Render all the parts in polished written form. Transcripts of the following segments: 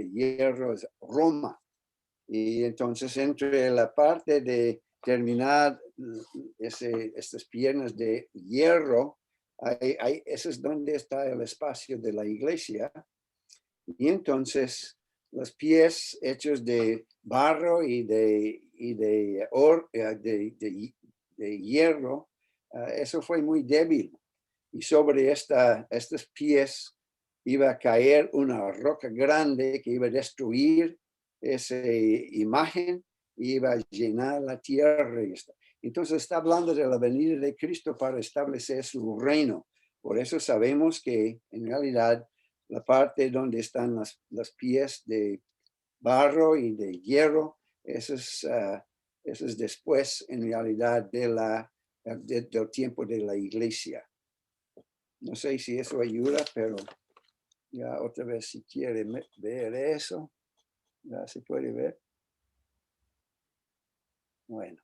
de hierro es Roma. Y entonces entre la parte de terminar estas piernas de hierro, eso es donde está el espacio de la iglesia. Y entonces los pies hechos de barro y de hierro, eso fue muy débil. Y sobre estos pies iba a caer una roca grande que iba a destruir esa imagen y iba a llenar la tierra. Entonces está hablando de la venida de Cristo para establecer su reino. Por eso sabemos que en realidad la parte donde están los pies de barro y de hierro, eso es después en realidad del tiempo de la iglesia. No sé si eso ayuda, pero ya otra vez si quiere ver eso, ya se puede ver. Bueno.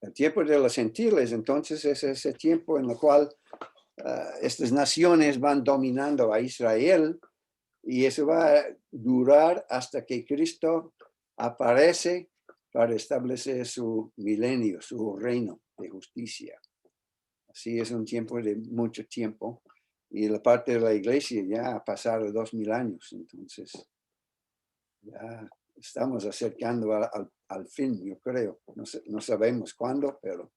El tiempo de los gentiles, entonces, es ese tiempo en el cual estas naciones van dominando a Israel, y eso va a durar hasta que Cristo aparece para establecer su milenio, su reino de justicia. Así es un tiempo de mucho tiempo. Y la parte de la iglesia ya ha pasado 2000 años. Entonces, ya estamos acercando al fin, yo creo. No sabemos cuándo, pero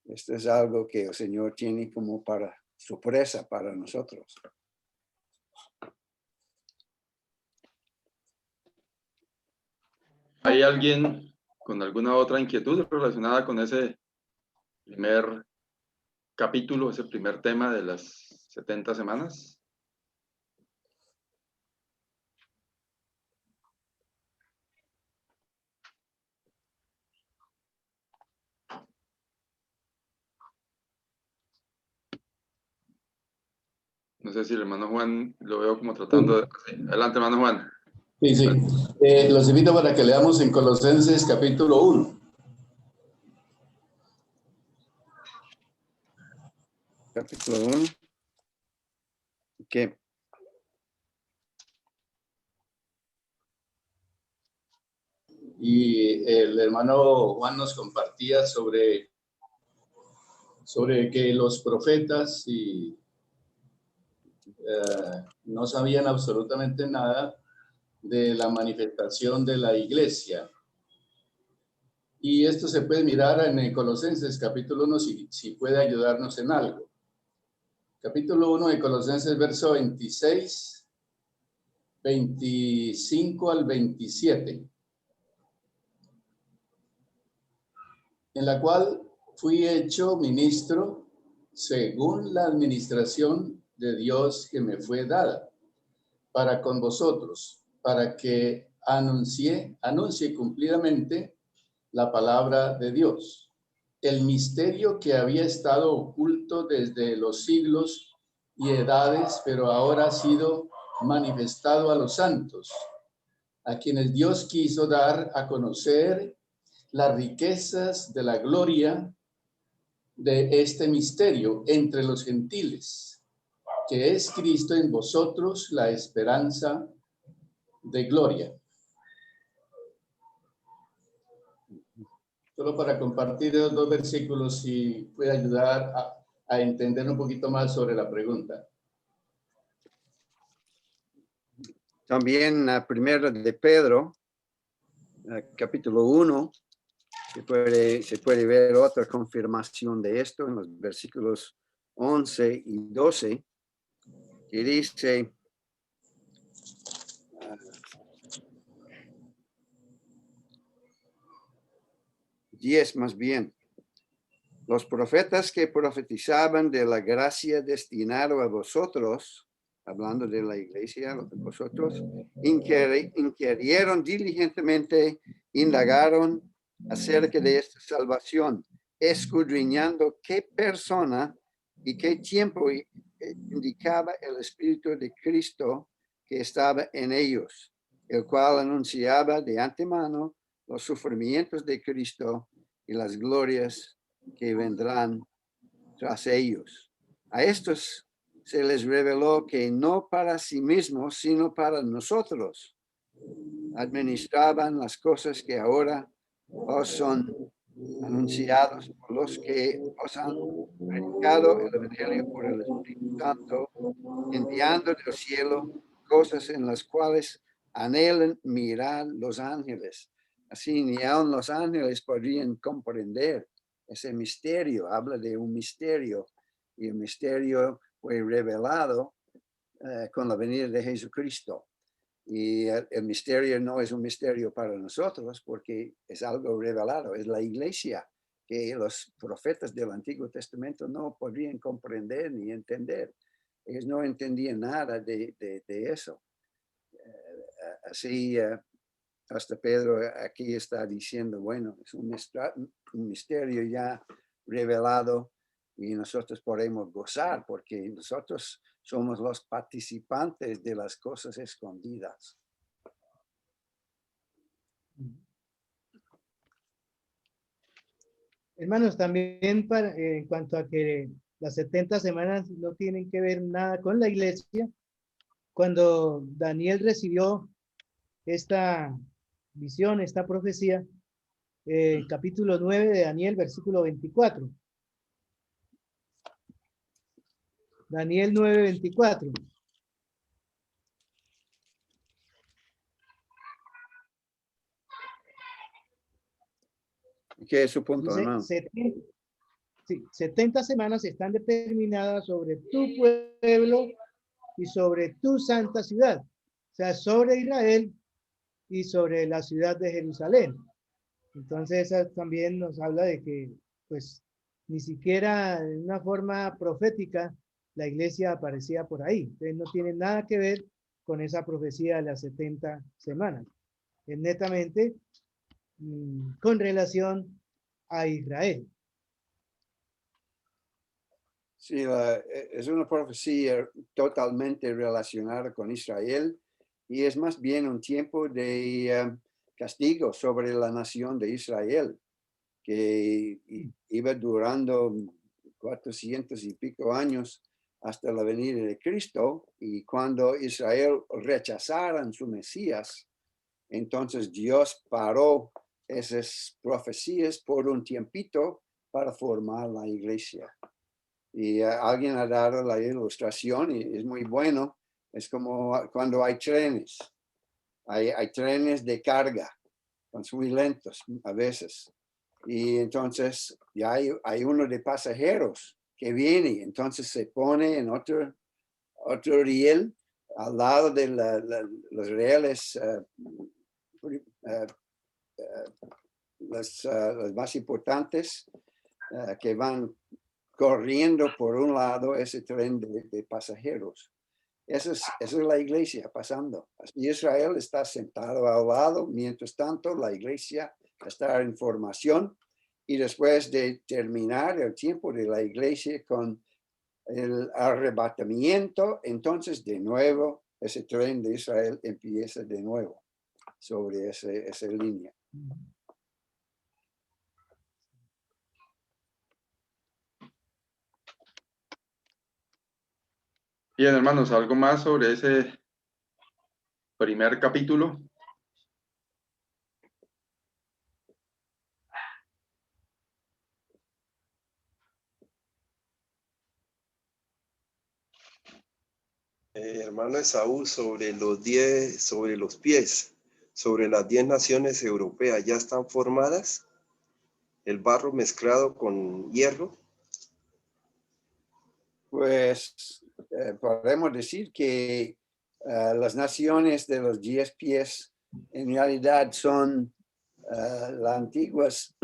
esto es algo que el Señor tiene como para sorpresa para nosotros. ¿Hay alguien con alguna otra inquietud relacionada con ese primer capítulo, ese primer tema de las 70 semanas? No sé si el hermano Juan lo veo como tratando de... Adelante, hermano Juan. Sí, sí. Los invito para que leamos en Colosenses capítulo 1. Capítulo 1. ¿Qué? Y el hermano Juan nos compartía sobre que los profetas no sabían absolutamente nada de la manifestación de la iglesia. Y esto se puede mirar en Colosenses capítulo 1 si puede ayudarnos en algo. Capítulo 1 de Colosenses, verso 26, 25 al 27. En la cual fui hecho ministro según la administración de Dios que me fue dada para con vosotros, para que anuncie cumplidamente la palabra de Dios, el misterio que había estado oculto desde los siglos y edades, pero ahora ha sido manifestado a los santos, a quienes Dios quiso dar a conocer las riquezas de la gloria de este misterio entre los gentiles, que es Cristo en vosotros, la esperanza de gloria. Solo para compartir los dos versículos, si puede ayudar a entender un poquito más sobre la pregunta. También primero de Pedro, capítulo 1, se puede ver otra confirmación de esto en los versículos 11 y 12, que dice, 10 más bien, los profetas que profetizaban de la gracia destinada a vosotros, hablando de la iglesia, vosotros, inquirieron diligentemente, indagaron acerca de esta salvación, escudriñando qué persona y qué tiempo indicaba el Espíritu de Cristo que estaba en ellos, el cual anunciaba de antemano los sufrimientos de Cristo y las glorias que vendrán tras ellos. A estos se les reveló que no para sí mismos, sino para nosotros, administraban las cosas que ahora os son anunciados por los que os han predicado el Evangelio por el Espíritu Santo, enviando del cielo cosas en las cuales anhelan mirar los ángeles. Así ni aun los ángeles podrían comprender ese misterio. Habla de un misterio y el misterio fue revelado con la venida de Jesucristo. Y el misterio no es un misterio para nosotros porque es algo revelado, es la iglesia que los profetas del Antiguo Testamento no podrían comprender ni entender. Ellos no entendían nada de eso. Así, hasta Pedro aquí está diciendo, bueno, es un misterio ya revelado y nosotros podemos gozar porque nosotros somos los participantes de las cosas escondidas. Hermanos, también en cuanto a que las 70 semanas no tienen que ver nada con la iglesia, cuando Daniel recibió esta visión, esta profecía, capítulo 9 de Daniel, versículo 24. Daniel 9:24. ¿Qué es su punto, Dice, hermano? 70 semanas están determinadas sobre tu pueblo y sobre tu santa ciudad, o sea, sobre Israel y sobre la ciudad de Jerusalén. Entonces, esa también nos habla de que, pues, ni siquiera en una forma profética la iglesia aparecía por ahí. Entonces, no tiene nada que ver con esa profecía de las 70 semanas. Es netamente con relación a Israel. Sí, es una profecía totalmente relacionada con Israel y es más bien un tiempo de castigo sobre la nación de Israel, que iba durando 400 y pico años hasta la venida de Cristo, y cuando Israel rechazaron su Mesías, entonces Dios paró esas profecías por un tiempito para formar la iglesia. Y alguien ha dado la ilustración y es muy bueno. Es como cuando hay trenes. Hay trenes de carga, son muy lentos a veces. Y entonces ya hay uno de pasajeros que viene, entonces se pone en otro riel al lado de los rieles los más importantes que van corriendo por un lado ese tren de pasajeros. Esa es la iglesia pasando. Israel está sentado al lado, mientras tanto la iglesia está en formación, y después de terminar el tiempo de la iglesia con el arrebatamiento, entonces de nuevo ese tren de Israel empieza de nuevo sobre esa línea. Bien, hermanos, ¿algo más sobre ese primer capítulo? Hermano Esaú, sobre los pies, sobre las 10 naciones europeas, ¿ya están formadas? ¿El barro mezclado con hierro? Pues podemos decir que las naciones de los 10 pies en realidad son las antiguas,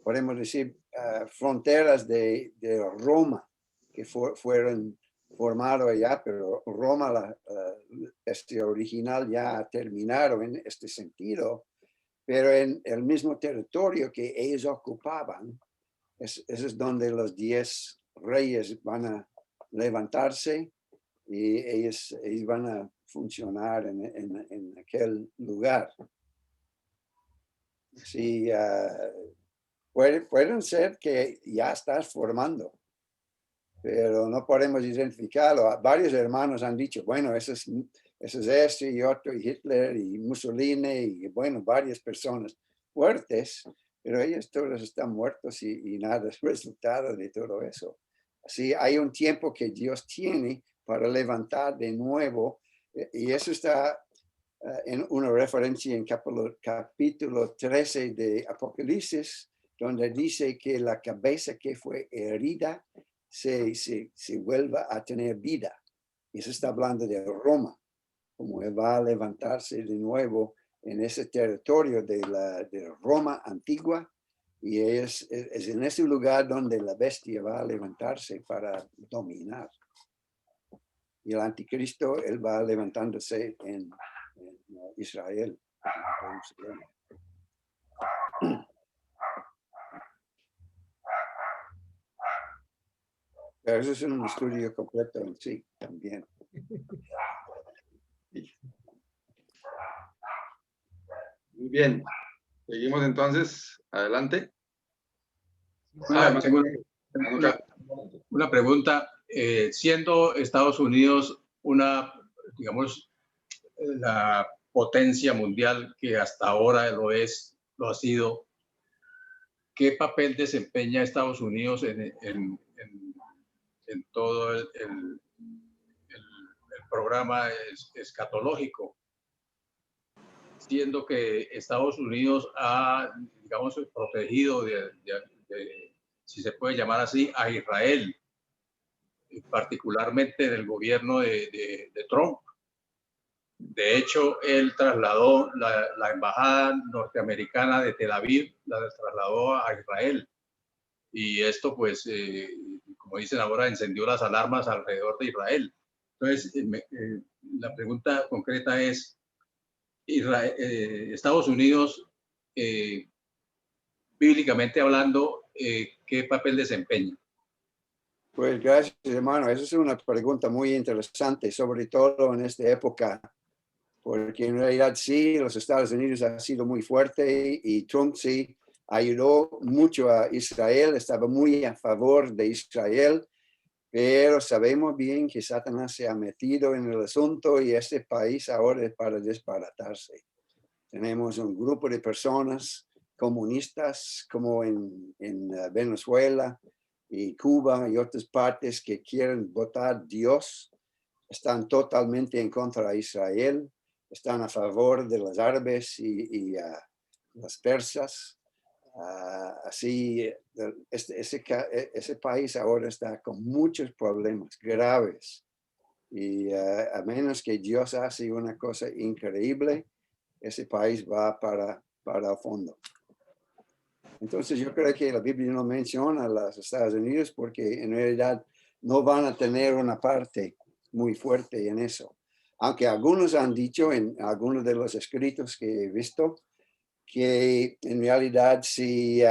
podemos decir, fronteras de Roma, que fueron formadas allá, pero Roma, este original, ya ha terminado en este sentido, pero en el mismo territorio que ellos ocupaban, eso es donde los 10 reyes van a levantarse y ellos van a funcionar en aquel lugar. Sí, Pueden ser que ya estás formando, pero no podemos identificarlo. Varios hermanos han dicho, bueno, eso es este y otro, y Hitler y Mussolini, y bueno, varias personas fuertes, pero ellos todos están muertos y nada es resultado de todo eso. Así hay un tiempo que Dios tiene para levantar de nuevo, y eso está en una referencia en capítulo 13 de Apocalipsis, donde dice que la cabeza que fue herida se vuelva a tener vida. Y eso está hablando de Roma, como él va a levantarse de nuevo en ese territorio de Roma antigua. Y es en ese lugar donde la bestia va a levantarse para dominar. Y el anticristo, él va levantándose en Israel. Pero eso es un estudio completo en sí también. Muy bien. Seguimos entonces. Adelante. Tengo una pregunta. Siendo Estados Unidos una, digamos, la potencia mundial que hasta ahora lo ha sido, ¿qué papel desempeña Estados Unidos en todo el programa escatológico? Siendo que Estados Unidos ha, digamos, protegido si se puede llamar así, a Israel, particularmente del gobierno de Trump. De hecho, él trasladó la embajada norteamericana de Tel Aviv, la trasladó a Israel. Y esto, pues, como dicen ahora, encendió las alarmas alrededor de Israel. Entonces, la pregunta concreta es, Estados Unidos, bíblicamente hablando, ¿qué papel desempeña? Pues gracias, hermano. Esa es una pregunta muy interesante, sobre todo en esta época, porque en realidad sí, los Estados Unidos han sido muy fuerte y Trump sí ayudó mucho a Israel, estaba muy a favor de Israel, pero sabemos bien que Satanás se ha metido en el asunto y este país ahora es para desbaratarse. Tenemos un grupo de personas comunistas como en Venezuela y Cuba y otras partes que quieren votar Dios, están totalmente en contra de Israel, están a favor de los árabes y las persas. Así, ese país ahora está con muchos problemas graves y a menos que Dios hace una cosa increíble, ese país va para el fondo. Entonces yo creo que la Biblia no menciona a los Estados Unidos porque en realidad no van a tener una parte muy fuerte en eso. Aunque algunos han dicho en algunos de los escritos que he visto que en realidad si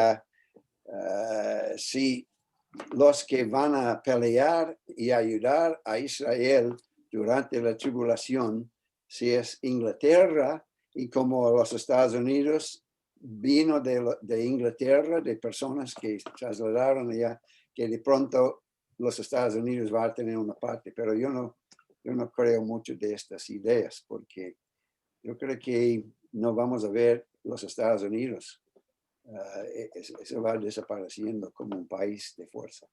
los que van a pelear y ayudar a Israel durante la tribulación, si es Inglaterra y como los Estados Unidos vino de Inglaterra, de personas que trasladaron allá, que de pronto los Estados Unidos van a tener una parte, pero yo no creo mucho de estas ideas, porque yo creo que no vamos a ver los Estados Unidos. Eso va desapareciendo como un país de fuerza.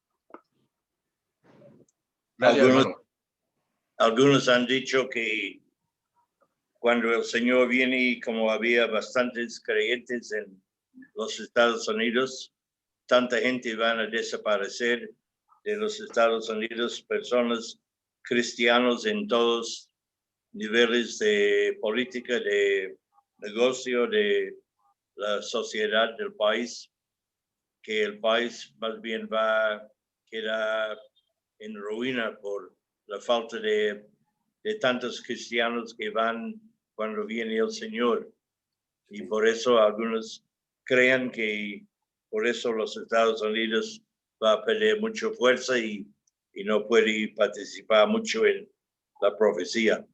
Gracias, algunos han dicho que cuando el Señor viene, y como había bastantes creyentes en los Estados Unidos, tanta gente van a desaparecer de los Estados Unidos, personas cristianos en todos niveles de política, de negocio, de la sociedad del país, que el país más bien va a quedar en ruina por la falta de tantos cristianos que van cuando viene el Señor. Y por eso algunos creen que por eso los Estados Unidos va a perder mucha fuerza y no puede participar mucho en la profecía.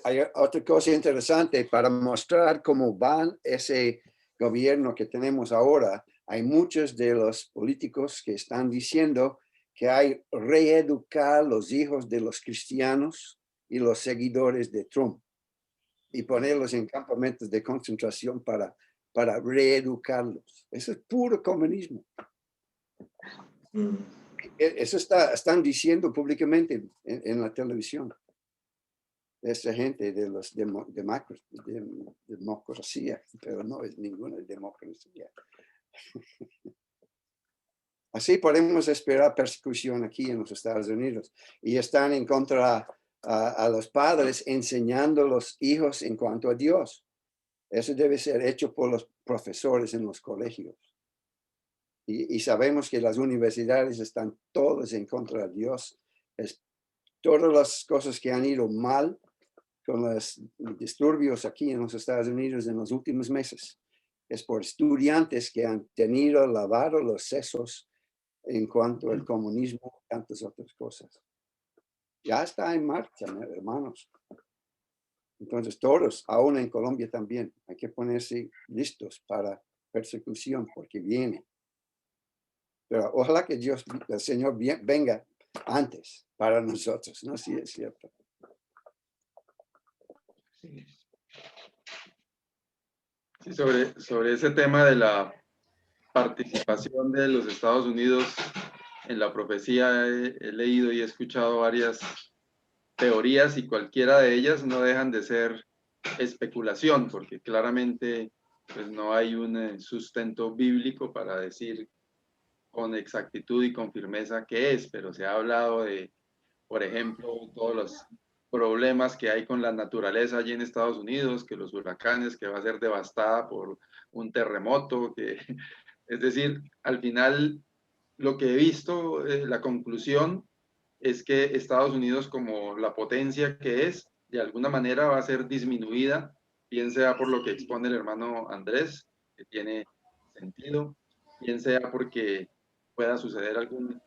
Hay otra cosa interesante para mostrar cómo van ese gobierno que tenemos ahora, hay muchos de los políticos que están diciendo que hay reeducar los hijos de los cristianos y los seguidores de Trump y ponerlos en campamentos de concentración para reeducarlos. Eso es puro comunismo. Eso están diciendo públicamente en la televisión. Esa gente de los democracia, pero no es ninguna democracia. Así podemos esperar persecución aquí en los Estados Unidos. Y están en contra a los padres enseñando a los hijos en cuanto a Dios. Eso debe ser hecho por los profesores en los colegios. Y sabemos que las universidades están todas en contra de Dios. Todas las cosas que han ido mal con los disturbios aquí en los Estados Unidos en los últimos meses es por estudiantes que han tenido lavado los sesos en cuanto al comunismo y tantas otras cosas. Ya está en marcha, hermanos. Entonces todos, aún en Colombia también, hay que ponerse listos para persecución porque viene. Pero ojalá que Dios, el Señor venga antes para nosotros, ¿no? Sí, es cierto. Sí, sobre ese tema de la participación de los Estados Unidos en la profecía, he leído y he escuchado varias teorías y cualquiera de ellas no dejan de ser especulación, porque claramente pues, no hay un sustento bíblico para decir con exactitud y con firmeza qué es, pero se ha hablado de, por ejemplo, todos los problemas que hay con la naturaleza allí en Estados Unidos, que los huracanes, que va a ser devastada por un terremoto, que, es decir, al final lo que he visto, la conclusión es que Estados Unidos como la potencia que es, de alguna manera va a ser disminuida, bien sea por lo que expone el hermano Andrés, que tiene sentido, bien sea porque pueda suceder algún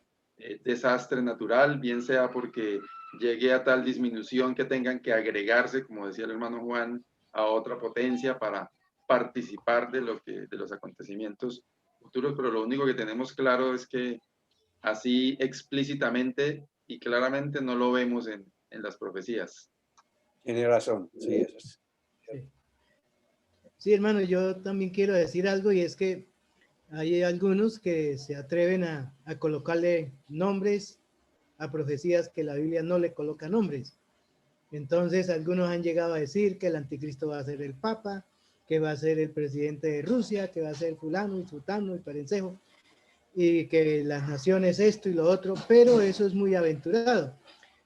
desastre natural, bien sea porque llegue a tal disminución que tengan que agregarse, como decía el hermano Juan, a otra potencia para participar de los acontecimientos futuros, pero lo único que tenemos claro es que así explícitamente y claramente no lo vemos en las profecías. Tiene razón, sí, eso es. Sí, hermano, yo también quiero decir algo y es que hay algunos que se atreven a colocarle nombres a profecías que la Biblia no le coloca nombres. Entonces, algunos han llegado a decir que el anticristo va a ser el Papa, que va a ser el presidente de Rusia, que va a ser fulano y sutano y perencejo, y que las naciones esto y lo otro, pero eso es muy aventurado.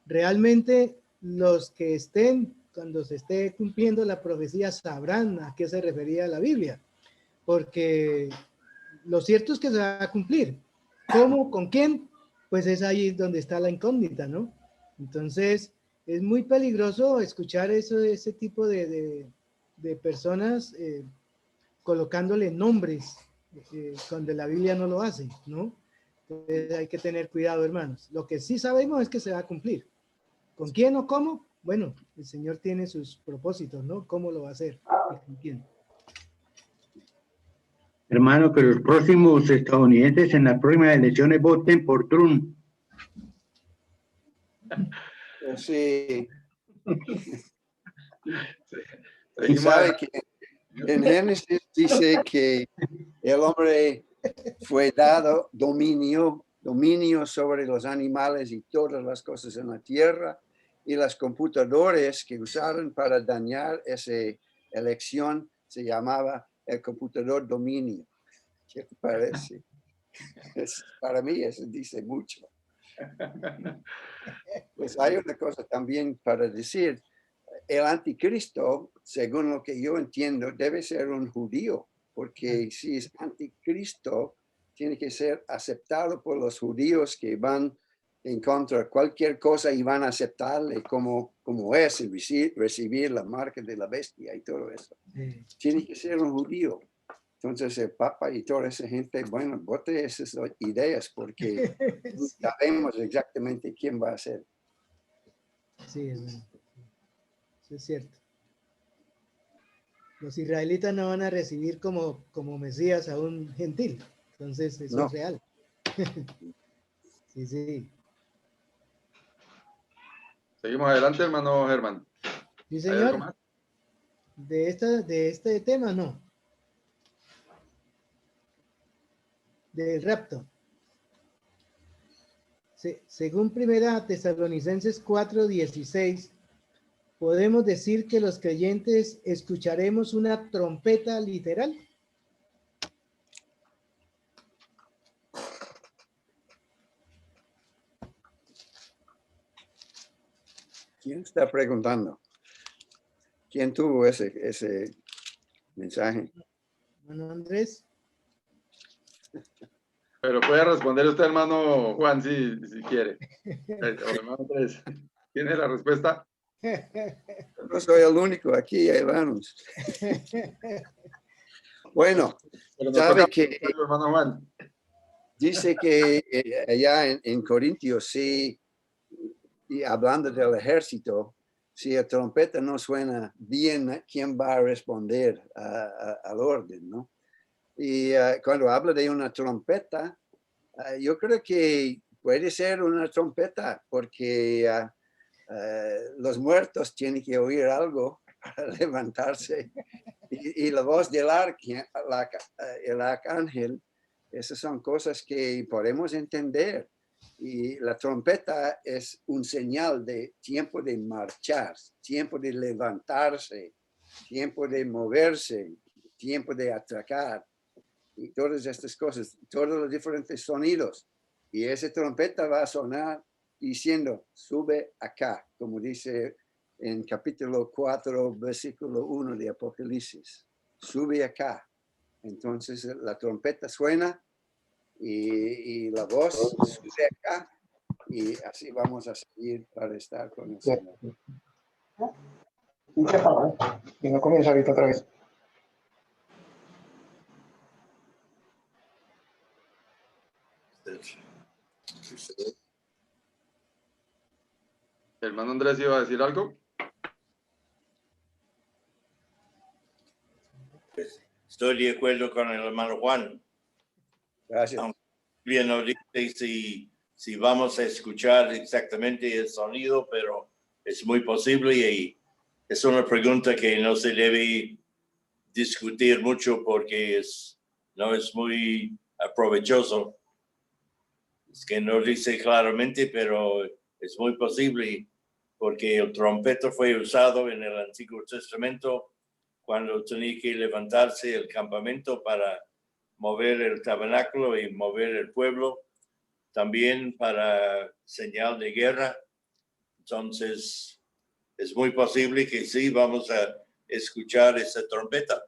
Realmente los que estén, cuando se esté cumpliendo la profecía, sabrán a qué se refería la Biblia, porque lo cierto es que se va a cumplir. ¿Cómo? ¿Con quién? Pues es ahí donde está la incógnita, ¿no? Entonces, es muy peligroso escuchar ese tipo de personas colocándole nombres cuando la Biblia no lo hace, ¿no? Entonces hay que tener cuidado, hermanos. Lo que sí sabemos es que se va a cumplir. ¿Con quién o cómo? Bueno, el Señor tiene sus propósitos, ¿no? ¿Cómo lo va a hacer? ¿Y con quién? Hermano, que los próximos estadounidenses en las próximas elecciones voten por Trump. Sí. Y Seguimos sabe que en Génesis dice que el hombre fue dado dominio sobre los animales y todas las cosas en la tierra, y las computadoras que usaron para dañar esa elección se llamaba el computador dominio. ¿Qué te parece? Para mí eso dice mucho. Pues hay una cosa también para decir. El anticristo, según lo que yo entiendo, debe ser un judío, porque si es anticristo, tiene que ser aceptado por los judíos que van en contra de cualquier cosa y van a aceptarle como es y recibir la marca de la bestia y todo eso. Tiene que ser un judío. Entonces el Papa y toda esa gente, bueno, vote esas ideas porque sabemos exactamente quién va a ser. Sí, es bueno. Eso es cierto. Los israelitas no van a recibir como Mesías a un gentil. Entonces, eso No. es real. Sí, sí. Seguimos adelante, hermano Germán. Sí, ¿Hay algo señor. más? De este tema, no. Del rapto. Según Primera Tesalonicenses 4:16, podemos decir que los creyentes escucharemos una trompeta literal. ¿Quién está preguntando? ¿Quién tuvo ese mensaje? Bueno, Andrés. Pero puede responder usted, hermano Juan, si quiere. O hermano Andrés. ¿Tiene la respuesta? No soy el único aquí, hermanos. Bueno, Pero nos sabe toca que preguntarle, hermano Juan. dice que allá en Corintios, sí, y hablando del ejército, si la trompeta no suena bien, ¿quién va a responder al orden, no? Y cuando habla de una trompeta, yo creo que puede ser una trompeta porque los muertos tienen que oír algo para levantarse. Y la voz del el arcángel, esas son cosas que podemos entender. Y la trompeta es un señal de tiempo de marchar, tiempo de levantarse, tiempo de moverse, tiempo de atracar. Y todas estas cosas, todos los diferentes sonidos. Y esa trompeta va a sonar diciendo, sube acá, como dice en capítulo 4, versículo 1 de Apocalipsis. Sube acá. Entonces la trompeta suena y la voz sube acá. Y así vamos a seguir para estar con el Señor. Y no comienza ahorita otra vez. ¿Hermano Andrés iba a decir algo? Estoy de acuerdo con el hermano Juan. Gracias. Bien, no dice si vamos a escuchar exactamente el sonido, pero es muy posible y es una pregunta que no se debe discutir mucho porque no es muy provechoso. Es que no dice claramente, pero es muy posible porque el trompeta fue usado en el Antiguo Testamento cuando tenía que levantarse el campamento para mover el tabernáculo y mover el pueblo, también para señal de guerra. Entonces, es muy posible que sí vamos a escuchar esa trompeta,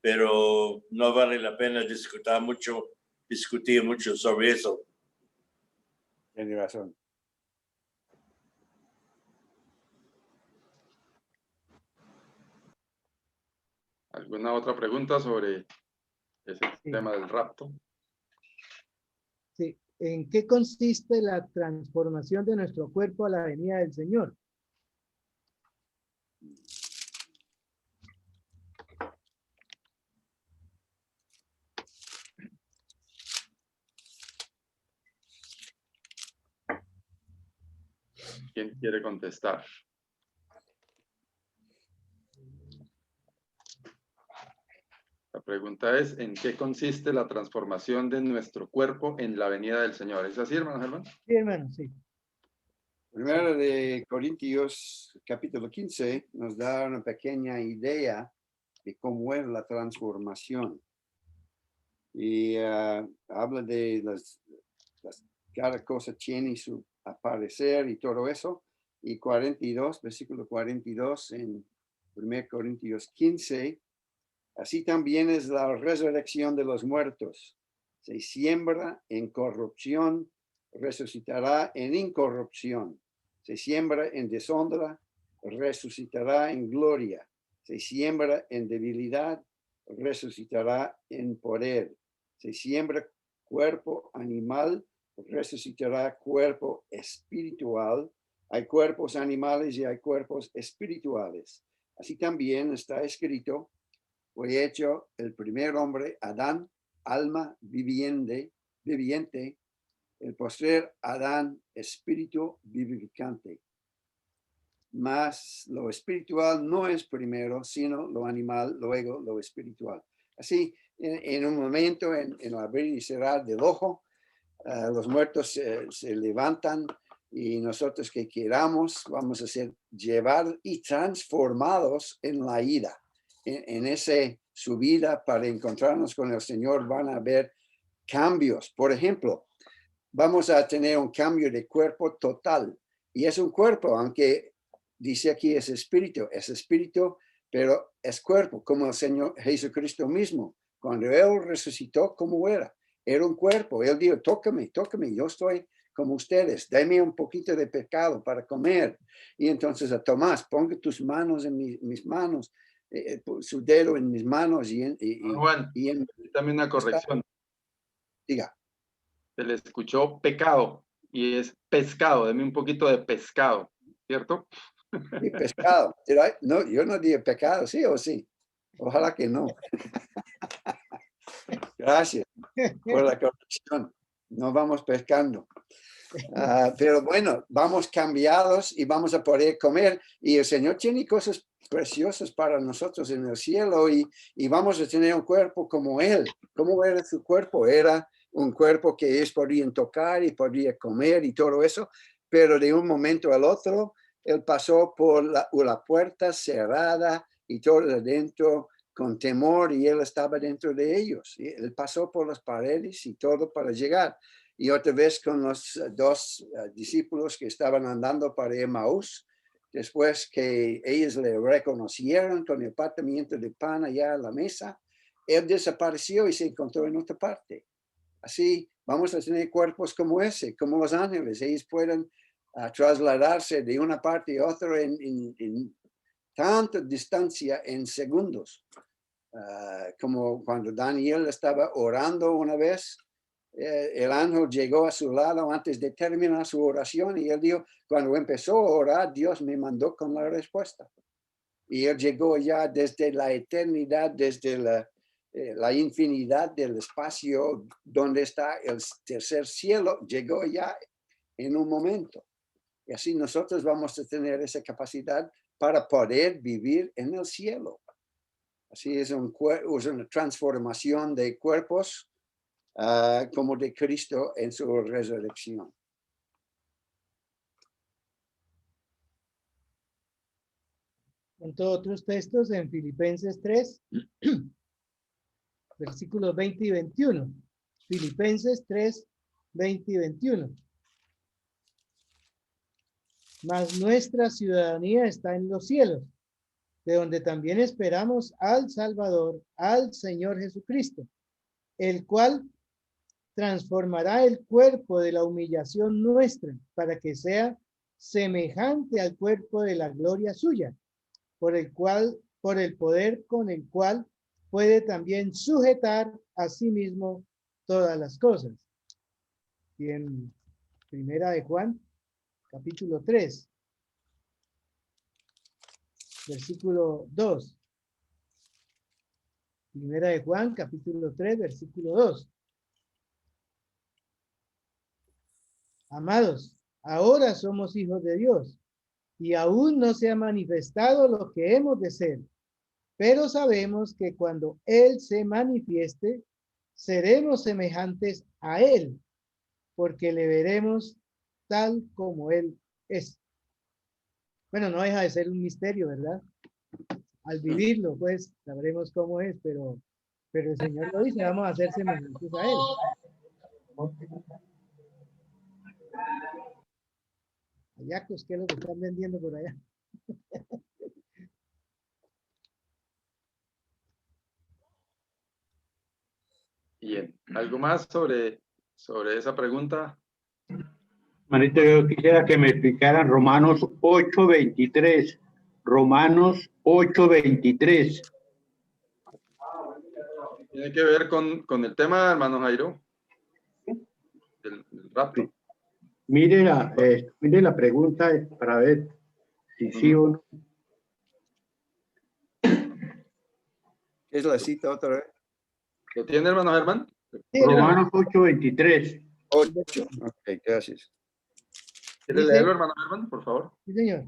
pero no vale la pena discutir mucho sobre eso. Tiene razón. ¿Alguna otra pregunta sobre ese tema del rapto? Sí. ¿En qué consiste la transformación de nuestro cuerpo a la venida del Señor? ¿Quién quiere contestar? La pregunta es, ¿en qué consiste la transformación de nuestro cuerpo en la venida del Señor? ¿Es así, hermano Germán? Sí, hermano, sí. Primero de Corintios, capítulo 15, nos da una pequeña idea de cómo es la transformación. Y habla de cada cosa tiene su aparecer y todo eso. Y 42, versículo 42 en 1 Corintios 15, así también es la resurrección de los muertos. Se siembra en corrupción, resucitará en incorrupción. Se siembra en deshonra, resucitará en gloria. Se siembra en debilidad, resucitará en poder. Se siembra cuerpo animal, resucitará cuerpo espiritual. Hay cuerpos animales y hay cuerpos espirituales. Así también está escrito, fue hecho el primer hombre, Adán, alma viviente, el postrer Adán, espíritu vivificante. Mas lo espiritual no es primero, sino lo animal, luego lo espiritual. Así, en un momento, en el abrir y cerrar del ojo, los muertos se levantan y nosotros que queramos vamos a ser llevados y transformados en la ida. En esa subida para encontrarnos con el Señor van a haber cambios. Por ejemplo, vamos a tener un cambio de cuerpo total. Y es un cuerpo, aunque dice aquí es espíritu, pero es cuerpo, como el Señor Jesucristo mismo. Cuando Él resucitó, ¿cómo era? Era un cuerpo. Él dijo, tócame, yo estoy como ustedes. Dame un poquito de pescado para comer. Y entonces a Tomás, ponga tus manos en mis manos, su dedo en mis manos. Juan, también una corrección. Diga. Se le escuchó pecado y es pescado. Deme un poquito de pescado, ¿cierto? Sí, pescado. No, yo no dije pecado, ¿sí o sí? Ojalá que no. Gracias por la corrección. No vamos pescando. Pero bueno, vamos cambiados y vamos a poder comer. Y el Señor tiene cosas preciosas para nosotros en el cielo y vamos a tener un cuerpo como Él. ¿Cómo era su cuerpo? Era un cuerpo que ellos podían tocar y podían comer y todo eso. Pero de un momento al otro, Él pasó por la puerta cerrada y todo adentro con temor y Él estaba dentro de ellos. Y Él pasó por las paredes y todo para llegar. Y otra vez con los dos discípulos que estaban andando para Emaús, después que ellos le reconocieron con el partimiento de pan allá a la mesa, Él desapareció y se encontró en otra parte. Así vamos a tener cuerpos como ese, como los ángeles. Ellos pueden trasladarse de una parte a otra en tanta distancia en segundos. Como cuando Daniel estaba orando una vez, el ángel llegó a su lado antes de terminar su oración y él dijo, cuando empezó a orar, Dios me mandó con la respuesta. Y él llegó ya desde la eternidad, desde la infinidad del espacio donde está el tercer cielo, llegó ya en un momento. Y así nosotros vamos a tener esa capacidad para poder vivir en el cielo. Así es una transformación de cuerpos como de Cristo en su resurrección. Junto a otros textos en Filipenses 3, versículos 20 y 21. Filipenses 3, 20 y 21. Mas nuestra ciudadanía está en los cielos, de donde también esperamos al Salvador, al Señor Jesucristo, el cual transformará el cuerpo de la humillación nuestra para que sea semejante al cuerpo de la gloria suya, por el poder con el cual puede también sujetar a sí mismo todas las cosas. Y en Primera de Juan, capítulo 3, versículo 2. Primera de Juan, capítulo 3, versículo 2. Amados, ahora somos hijos de Dios y aún no se ha manifestado lo que hemos de ser, pero sabemos que cuando Él se manifieste, seremos semejantes a Él, porque le veremos tal como Él es. Bueno, no deja de ser un misterio, ¿verdad? Al vivirlo, pues, sabremos cómo es, pero el Señor lo dice, vamos a ser semejantes a Él. Ayacos, ¿qué es lo que están vendiendo por allá? Bien, ¿algo más sobre esa pregunta? Manito, yo quisiera que me explicaran Romanos 8:23. Romanos 8:23. Tiene que ver con el tema, hermano Jairo, del rapto. Mire la pregunta para ver si sí o no. ¿Qué es la cita otra vez? ¿Lo tiene, hermano Germán? Sí, hermano. Romanos 8:23. 8. Ok, gracias. ¿Quiere Dice- leerlo, hermano Germán, por favor? Sí, señor.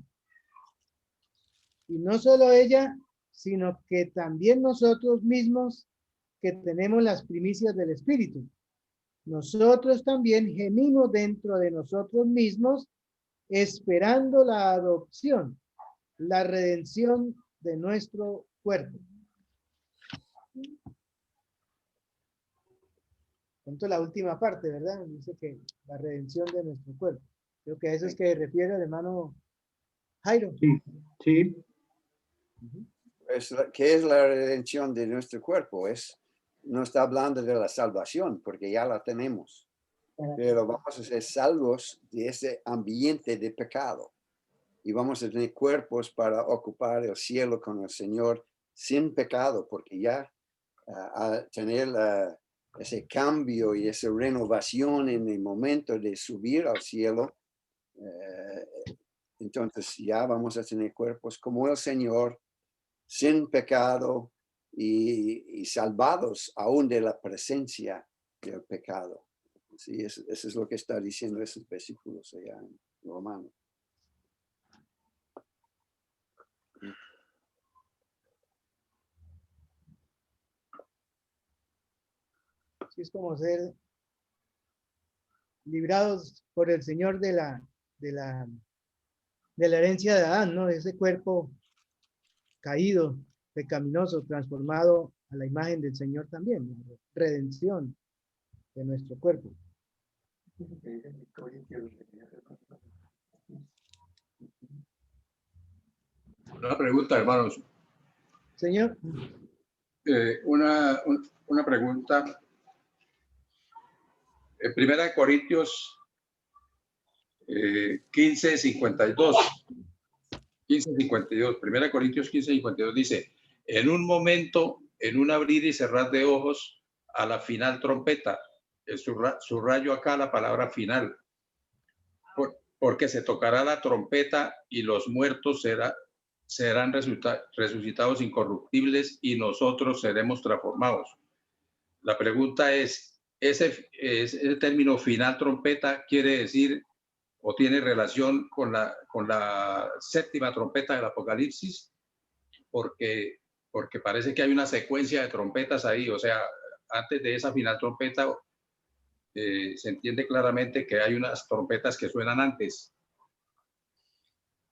Y no solo ella, sino que también nosotros mismos que tenemos las primicias del Espíritu. Nosotros también gemimos dentro de nosotros mismos, esperando la adopción, la redención de nuestro cuerpo. Punto la última parte, ¿verdad? Dice que la redención de nuestro cuerpo. Creo que a eso es que refiere el hermano Jairo. Sí, sí. ¿Qué es la redención de nuestro cuerpo? No está hablando de la salvación, porque ya la tenemos. Pero vamos a ser salvos de ese ambiente de pecado. Y vamos a tener cuerpos para ocupar el cielo con el Señor sin pecado, porque ya a tener ese cambio y esa renovación en el momento de subir al cielo, entonces ya vamos a tener cuerpos como el Señor, sin pecado y salvados aún de la presencia del pecado. Sí, eso es lo que está diciendo esos versículos allá en Romanos. Sí, es como ser librados por el Señor de la herencia de Adán, ¿no? De ese cuerpo caído, pecaminoso, transformado a la imagen del Señor también, ¿no? Redención de nuestro cuerpo. Una pregunta, hermanos. Señor, Una pregunta. En 1 Corintios 15:52. 15:52. 1 Corintios 15:52 dice: en un momento, en un abrir y cerrar de ojos, a la final trompeta. Subrayo acá la palabra final. Porque se tocará la trompeta y los muertos serán resucitados incorruptibles y nosotros seremos transformados. La pregunta es, ¿ese término final trompeta quiere decir o tiene relación con la séptima trompeta del Apocalipsis? Porque parece que hay una secuencia de trompetas ahí, o sea, antes de esa final trompeta se entiende claramente que hay unas trompetas que suenan antes.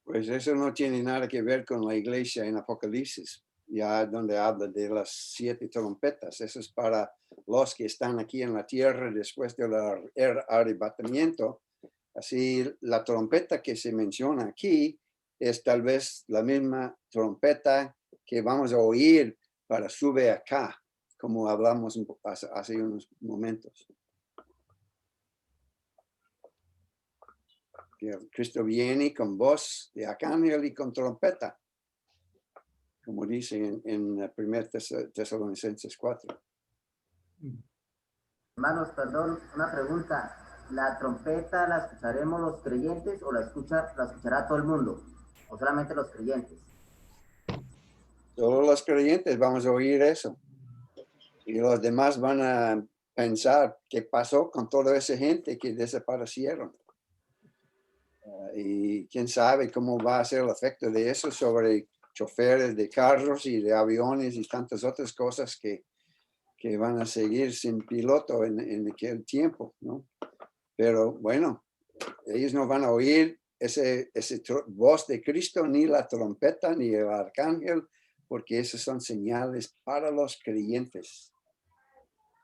Pues eso no tiene nada que ver con la iglesia en Apocalipsis, ya donde habla de las 7 trompetas. Eso es para los que están aquí en la tierra después del arrebatamiento. Así, la trompeta que se menciona aquí es tal vez la misma trompeta que vamos a oír para sube acá, como hablamos hace unos momentos. Cristo viene con voz de arcángel y con trompeta, como dice en 1 Tesalonicenses 4. Hermanos, perdón, una pregunta. ¿La trompeta la escucharemos los creyentes o la escuchará todo el mundo? ¿O solamente los creyentes? Todos los creyentes vamos a oír eso. Y los demás van a pensar qué pasó con toda esa gente que desaparecieron. Y quién sabe cómo va a ser el efecto de eso sobre choferes de carros y de aviones y tantas otras cosas que van a seguir sin piloto en aquel tiempo, ¿no? Pero bueno, ellos no van a oír ese voz de Cristo, ni la trompeta, ni el arcángel, porque esas son señales para los creyentes,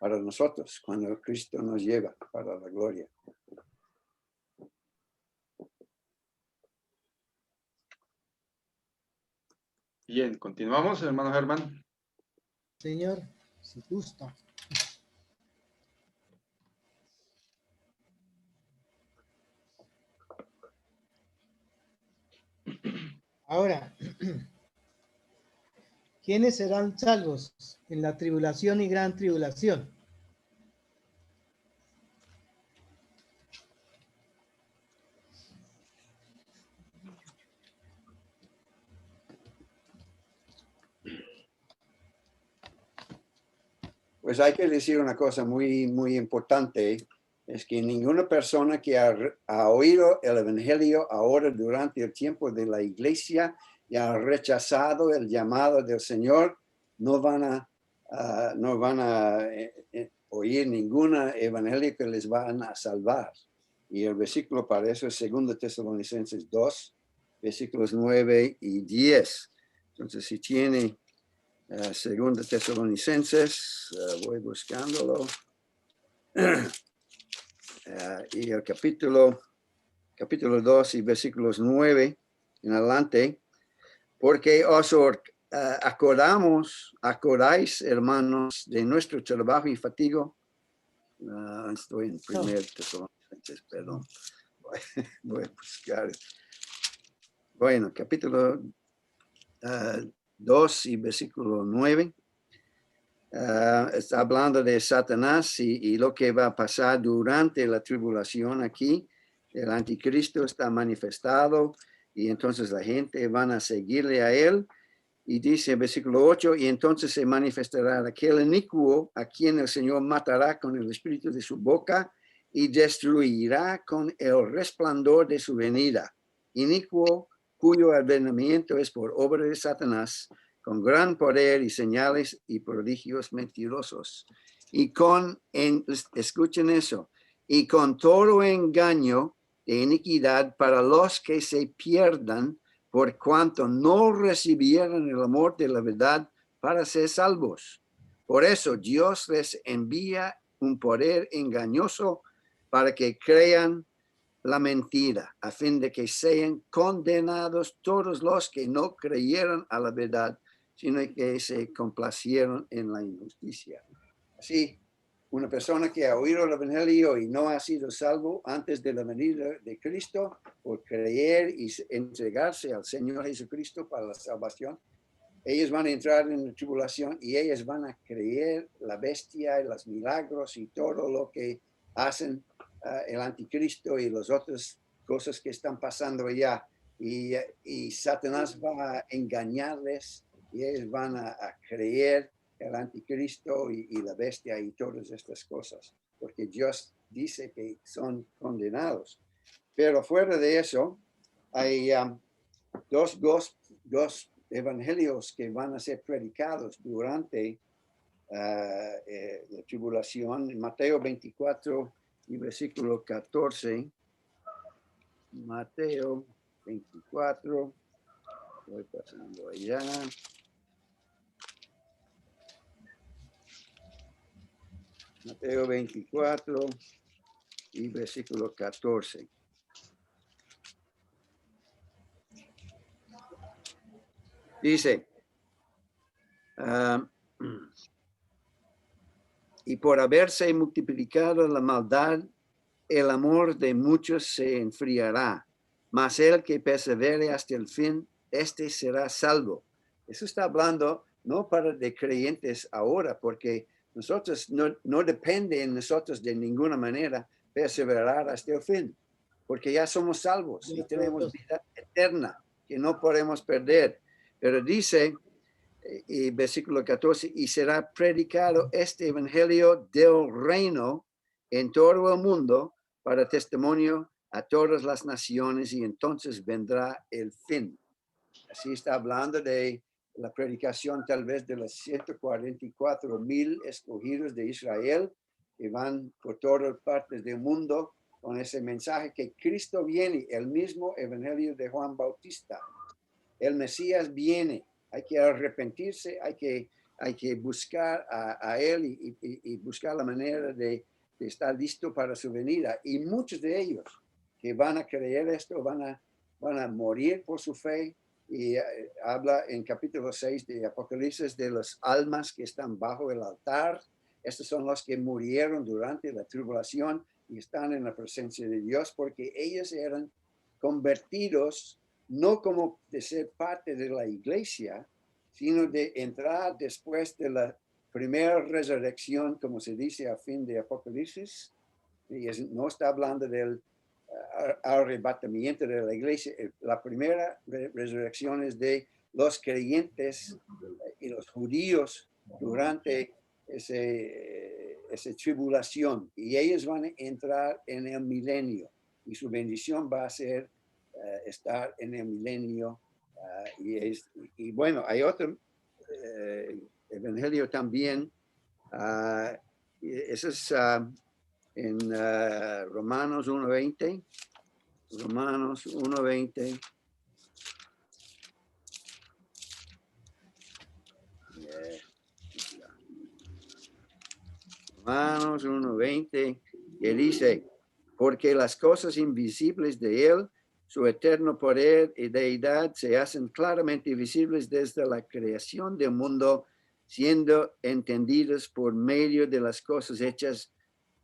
para nosotros, cuando Cristo nos lleva para la gloria. Bien, continuamos, hermano Germán. Señor, si gusta. Ahora, ¿quiénes serán salvos en la tribulación y gran tribulación? Pues hay que decir una cosa muy importante, es que ninguna persona que ha oído el evangelio ahora durante el tiempo de la iglesia y ha rechazado el llamado del Señor, no van a oír ningún evangelio que les van a salvar. Y el versículo para eso es 2 Tesalonicenses 2, versículos 9 y 10. Entonces, si tiene 2 Tesalonicenses, voy buscándolo. Y el capítulo 2 y versículos 9 en adelante, porque os acordáis, hermanos, de nuestro trabajo y fatiga. Estoy en 1 Tesalonicenses, perdón. Voy a buscar. Bueno, capítulo 2 y versículo 9. Está hablando de Satanás y lo que va a pasar durante la tribulación aquí. El anticristo está manifestado y entonces la gente van a seguirle a él. Y dice en versículo 8, y entonces se manifestará aquel inicuo a quien el Señor matará con el espíritu de su boca y destruirá con el resplandor de su venida. Inicuo cuyo advenimiento es por obra de Satanás, con gran poder y señales y prodigios mentirosos. Y escuchen eso, y con todo engaño de iniquidad para los que se pierdan, por cuanto no recibieron el amor de la verdad para ser salvos. Por eso Dios les envía un poder engañoso para que crean la mentira, a fin de que sean condenados todos los que no creyeron a la verdad, sino que se complacieron en la injusticia. Así, una persona que ha oído el evangelio y no ha sido salvo antes de la venida de Cristo, por creer y entregarse al Señor Jesucristo para la salvación, ellos van a entrar en la tribulación y ellos van a creer la bestia y los milagros y todo lo que hacen el anticristo y las otras cosas que están pasando allá. Y Satanás va a engañarles y ellos van a creer el anticristo y la bestia y todas estas cosas, porque Dios dice que son condenados. Pero fuera de eso, hay dos evangelios que van a ser predicados durante la tribulación. Mateo 24 y versículo 14. Mateo 24. Voy pasando allá. Mateo 24 y versículo 14. Dice, y por haberse multiplicado la maldad, el amor de muchos se enfriará, mas el que persevere hasta el fin, este será salvo. Eso está hablando no para de creyentes ahora, porque nosotros no depende en nosotros de ninguna manera perseverar hasta el fin, porque ya somos salvos y tenemos vida eterna que no podemos perder. Pero dice, y versículo 14, y será predicado este evangelio del reino en todo el mundo para testimonio a todas las naciones y entonces vendrá el fin. Así está hablando de la predicación tal vez de los 144,000 escogidos de Israel que van por todas partes del mundo con ese mensaje que Cristo viene, el mismo evangelio de Juan Bautista. El Mesías viene, hay que arrepentirse, hay que buscar a él y buscar la manera de estar listo para su venida. Y muchos de ellos que van a creer esto van a morir por su fe. Y habla en capítulo 6 de Apocalipsis de las almas que están bajo el altar. Estos son los que murieron durante la tribulación y están en la presencia de Dios porque ellos eran convertidos no como de ser parte de la iglesia, sino de entrar después de la primera resurrección, como se dice a fin de Apocalipsis. Y no está hablando del arrebatamiento de la iglesia. La primera resurrección es de los creyentes y los judíos durante esa tribulación, y ellos van a entrar en el milenio, y su bendición va a ser estar en el milenio. Y bueno, hay otro evangelio también, eso es en Romanos 1:20. Romanos 1:20. Romanos 1:20, que dice, porque las cosas invisibles de él, su eterno poder y deidad, se hacen claramente visibles desde la creación del mundo, siendo entendidas por medio de las cosas hechas,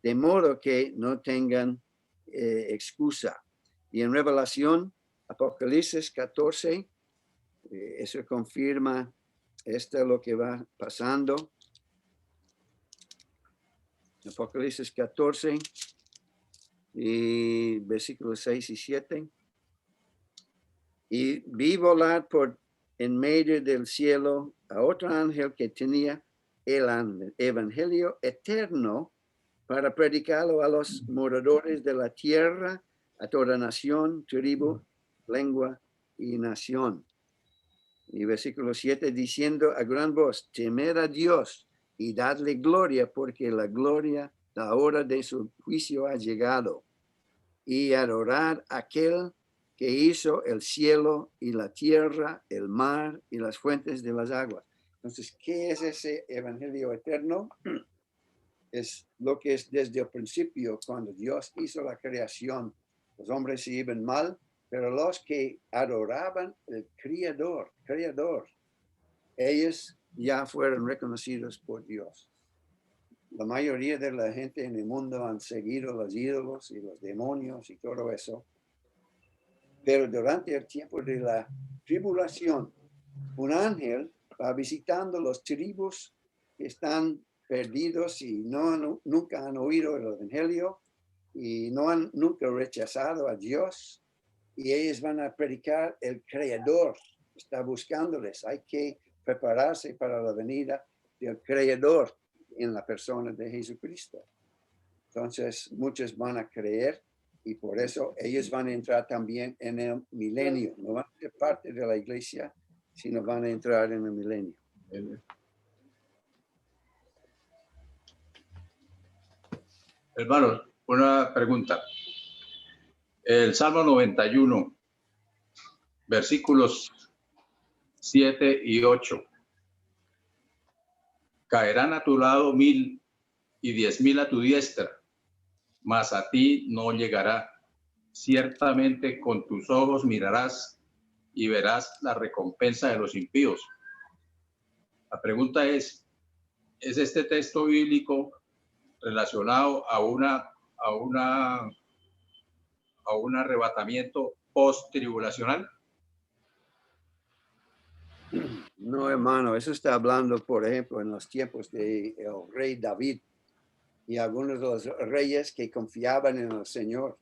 de modo que no tengan excusa. Y en Revelación, Apocalipsis 14, eso confirma esto es lo que va pasando. Apocalipsis 14 y versículos 6 y 7. Y vi volar por en medio del cielo a otro ángel que tenía el evangelio eterno para predicarlo a los moradores de la tierra, a toda nación, tribu, lengua y nación. Y versículo 7 diciendo a gran voz, temed a Dios y dadle gloria, porque la hora de su juicio ha llegado, y adorar a aquel que hizo el cielo y la tierra, el mar y las fuentes de las aguas. Entonces, ¿qué es ese evangelio eterno? Es lo que es desde el principio, cuando Dios hizo la creación. Los hombres se iban mal, pero los que adoraban el Creador, ellos ya fueron reconocidos por Dios. La mayoría de la gente en el mundo han seguido los ídolos y los demonios y todo eso. Pero durante el tiempo de la tribulación, un ángel va visitando los tribus que están perdidos y nunca han oído el evangelio y no han nunca rechazado a Dios, y ellos van a predicar el Creador. Está buscándoles. Hay que prepararse para la venida del Creador en la persona de Jesucristo. Entonces, muchos van a creer y por eso ellos van a entrar también en el milenio. No van a ser parte de la iglesia, sino van a entrar en el milenio. Hermanos, una pregunta. El Salmo 91, versículos 7 y 8. Caerán a tu lado 1000 y 10,000 a tu diestra, mas a ti no llegará. Ciertamente con tus ojos mirarás y verás la recompensa de los impíos. La pregunta es este texto bíblico relacionado a un arrebatamiento post-tribulacional? No, hermano, eso está hablando, por ejemplo, en los tiempos del rey David y algunos de los reyes que confiaban en el Señor.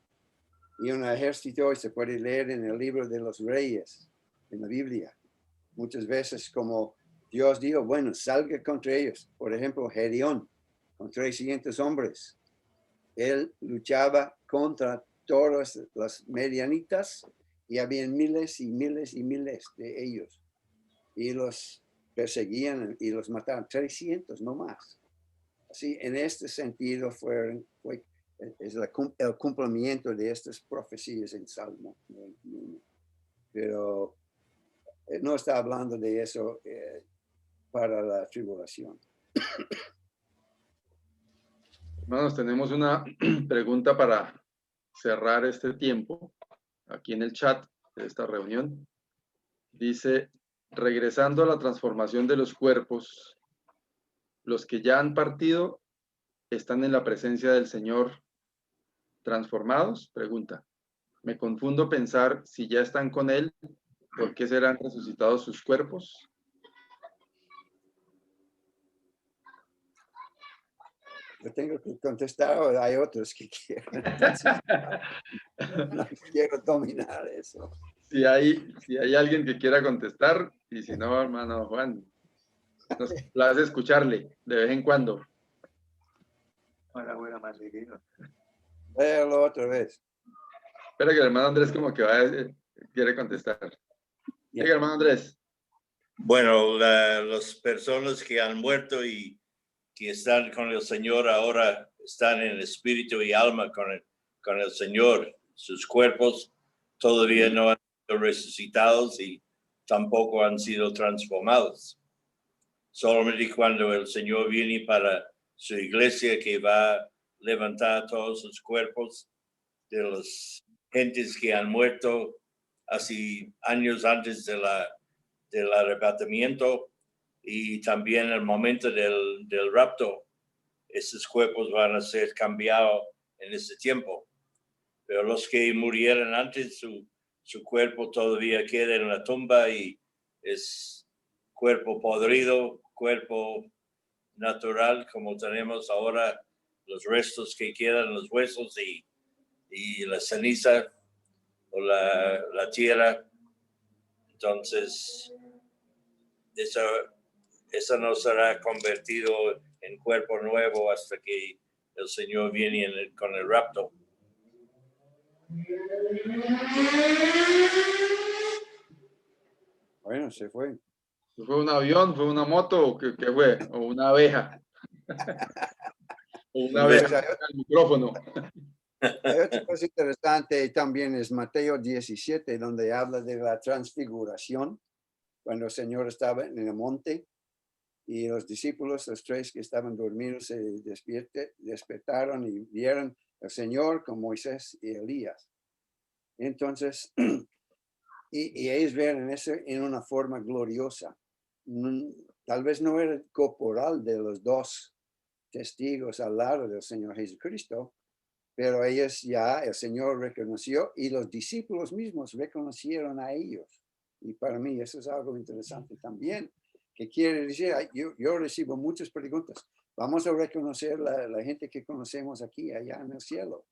Y un ejército se puede leer en el libro de los reyes, en la Biblia. Muchas veces como Dios dijo, bueno, salga contra ellos. Por ejemplo, Gedeón, con 300 hombres. Él luchaba contra todas las medianitas y había miles y miles y miles de ellos. Y los perseguían y los mataron, 300, no más. Así, en este sentido, es el cumplimiento de estas profecías en Salmo 91. Pero no está hablando de eso para la tribulación. Hermanos, tenemos una pregunta para cerrar este tiempo aquí en el chat de esta reunión. Dice, regresando a la transformación de los cuerpos, los que ya han partido están en la presencia del Señor transformados. Pregunta, me confundo pensar si ya están con Él, ¿por qué serán resucitados sus cuerpos? Yo tengo que contestar o hay otros que quieren. Entonces, no quiero dominar eso. Si hay alguien que quiera contestar, y si no, hermano Juan. Nos place escucharle de vez en cuando. Léalo otra vez. Espera que el hermano Andrés como que quiere contestar. Diga, hermano Andrés. Bueno, las personas que han muerto y que están con el Señor ahora están en espíritu y alma con el Señor. Sus cuerpos todavía no han sido resucitados y tampoco han sido transformados. Solamente cuando el Señor viene para su iglesia, que va a levantar todos los cuerpos de las gentes que han muerto hace años antes del arrebatamiento, y también el momento del rapto, esos cuerpos van a ser cambiados en ese tiempo. Pero los que murieron antes, su cuerpo todavía queda en la tumba y es cuerpo podrido, cuerpo natural, como tenemos ahora los restos que quedan, los huesos y la ceniza o la tierra. Entonces, eso no será convertido en cuerpo nuevo hasta que el Señor viene con el rapto. Bueno, se fue. ¿Fue un avión, fue una moto o qué fue? ¿O una abeja? O una abeja al micrófono. Hay otra cosa interesante también es Mateo 17, donde habla de la transfiguración, cuando el Señor estaba en el monte y los discípulos, los tres que estaban dormidos, se despertaron y vieron al Señor con Moisés y Elías. Entonces, y ellos ven eso en una forma gloriosa. Tal vez no era corporal de los dos testigos al lado del Señor Jesucristo, pero ellos ya, el Señor reconoció y los discípulos mismos reconocieron a ellos. Y para mí eso es algo interesante también, que quiere decir, yo recibo muchas preguntas. Vamos a reconocer la gente que conocemos aquí, allá en el cielo.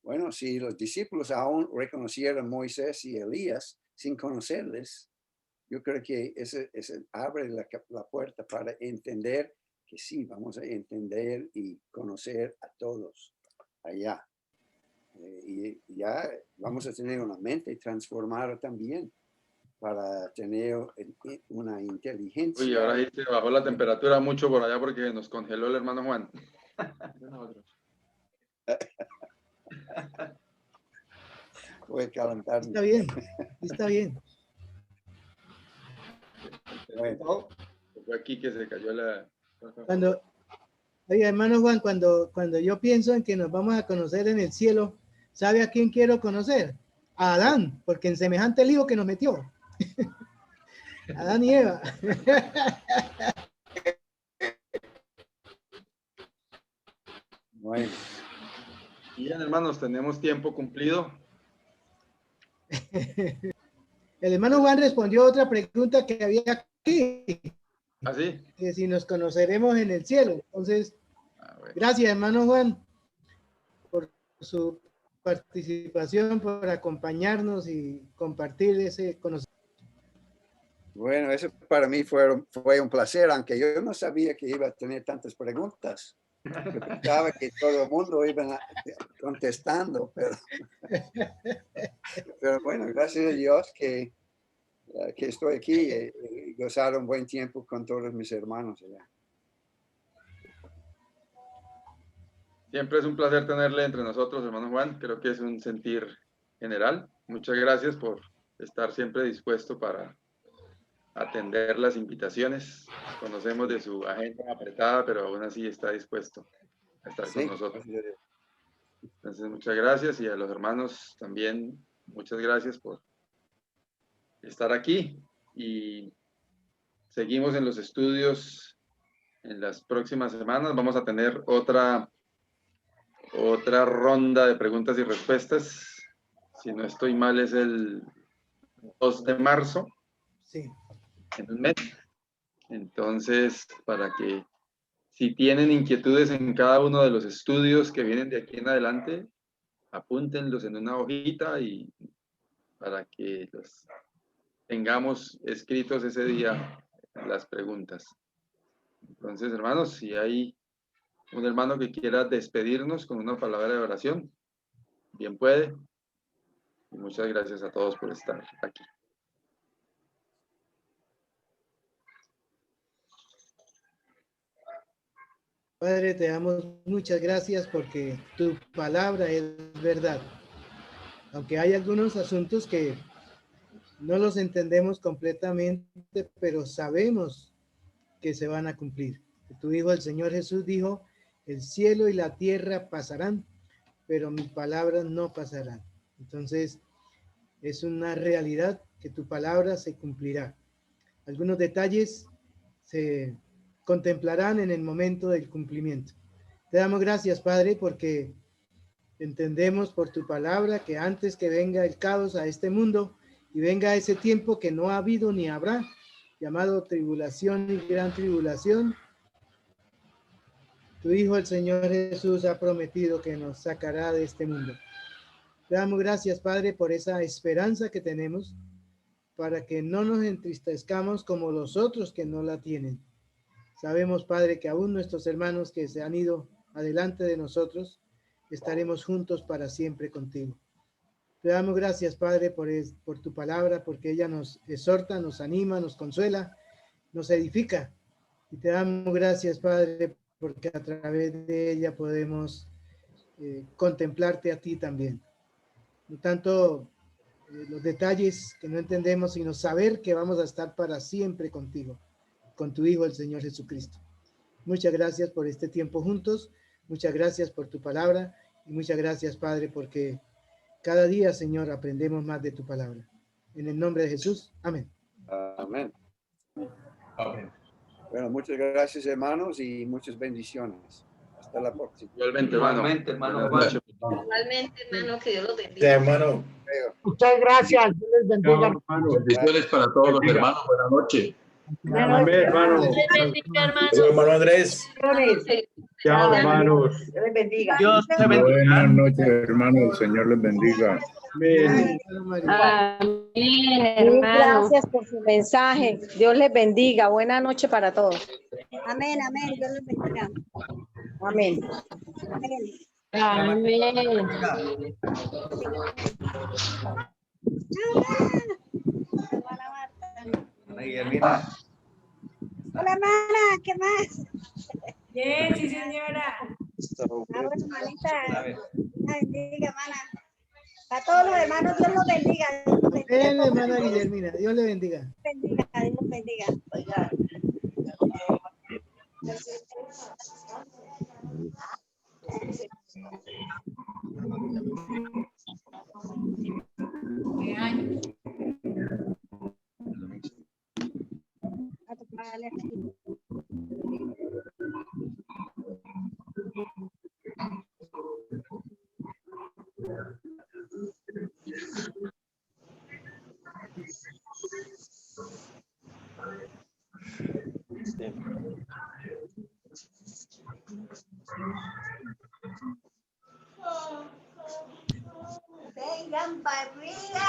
Bueno, si los discípulos aún reconocieron a Moisés y Elías sin conocerles, yo creo que eso abre la puerta para entender que sí, vamos a entender y conocer a todos allá. Y ya vamos a tener una mente transformada también para tener una inteligencia. Uy, ahora sí se bajó la temperatura mucho por allá porque nos congeló el hermano Juan. Voy a calentarme. Está bien, está bien. Bueno. Fue aquí que se cayó la... Oye, hermano Juan, cuando yo pienso en que nos vamos a conocer en el cielo, ¿sabe a quién quiero conocer? A Adán, porque en semejante lío que nos metió. Adán y Eva. Bueno. Bien, hermanos, tenemos tiempo cumplido. El hermano Juan respondió a otra pregunta que había aquí. ¿Ah, sí? Que si nos conoceremos en el cielo. Entonces, gracias, hermano Juan, por su participación, por acompañarnos y compartir ese conocimiento. Bueno, eso para mí fue un placer, aunque yo no sabía que iba a tener tantas preguntas. Yo pensaba que todo el mundo iba contestando, pero bueno, gracias a Dios que estoy aquí y gozar un buen tiempo con todos mis hermanos allá. Siempre es un placer tenerle entre nosotros, hermano Juan. Creo que es un sentir general. Muchas gracias por estar siempre dispuesto para atender las invitaciones. Conocemos de su agenda apretada, pero aún así está dispuesto a estar con nosotros. Entonces, muchas gracias, y a los hermanos también, muchas gracias por estar aquí, y seguimos en los estudios en las próximas semanas. Vamos a tener otra ronda de preguntas y respuestas. Si no estoy mal, es el 2 de marzo. Sí. En un mes. Entonces, para que si tienen inquietudes en cada uno de los estudios que vienen de aquí en adelante, apúntenlos en una hojita y para que los tengamos escritos ese día las preguntas. Entonces, hermanos, si hay un hermano que quiera despedirnos con una palabra de oración, bien puede. Y muchas gracias a todos por estar aquí. Padre, te damos muchas gracias porque tu palabra es verdad. Aunque hay algunos asuntos que no los entendemos completamente, pero sabemos que se van a cumplir. Tu Hijo, el Señor Jesús, dijo, el cielo y la tierra pasarán, pero mis palabras no pasarán. Entonces, es una realidad que tu palabra se cumplirá. Algunos detalles se contemplarán en el momento del cumplimiento. Te damos gracias, Padre, porque entendemos por tu palabra que antes que venga el caos a este mundo y venga ese tiempo que no ha habido ni habrá, llamado tribulación y gran tribulación, tu Hijo, el Señor Jesús, ha prometido que nos sacará de este mundo. Te damos gracias, Padre, por esa esperanza que tenemos, para que no nos entristezcamos como los otros que no la tienen. Sabemos, Padre, que aún nuestros hermanos que se han ido adelante de nosotros, estaremos juntos para siempre contigo. Te damos gracias, Padre, por tu palabra, porque ella nos exhorta, nos anima, nos consuela, nos edifica. Y te damos gracias, Padre, porque a través de ella podemos contemplarte a ti también. No tanto los detalles que no entendemos, sino saber que vamos a estar para siempre contigo, con tu Hijo, el Señor Jesucristo. Muchas gracias por este tiempo juntos, muchas gracias por tu palabra y muchas gracias, Padre, porque cada día, Señor, aprendemos más de tu palabra. En el nombre de Jesús, amén. Amén. Amén. Bueno, muchas gracias, hermanos, y muchas bendiciones. Hasta la próxima. Igualmente, hermano. Igualmente, hermano. Buenas noches. Igualmente, hermano, que Dios los bendiga. Sí, hermano. Muchas gracias. Dios les bendiga. Bendiciones para todos los hermanos. Buenas noches. Amén, hermano. Dios les bendiga, hermano. Hermano Andrés. Chao, hermanos. Dios les bendiga. Dios te bendiga. Buenas noches, hermanos. El Señor les bendiga. Amén. Amén, hermano. Gracias por su mensaje. Dios les bendiga. Buena noche para todos. Amén, amén. Dios les bendiga. Amén. Amén. Hola, hermana, ¿qué más? Bien, sí, señora. Bueno, hermanita, Dios la bendiga, hermana. A todos los hermanos, Dios los bendiga. Amén, hermana Guillermina, Dios le bendiga. Dios los bendiga. Oiga. ¿Qué año? Vengan para arriba.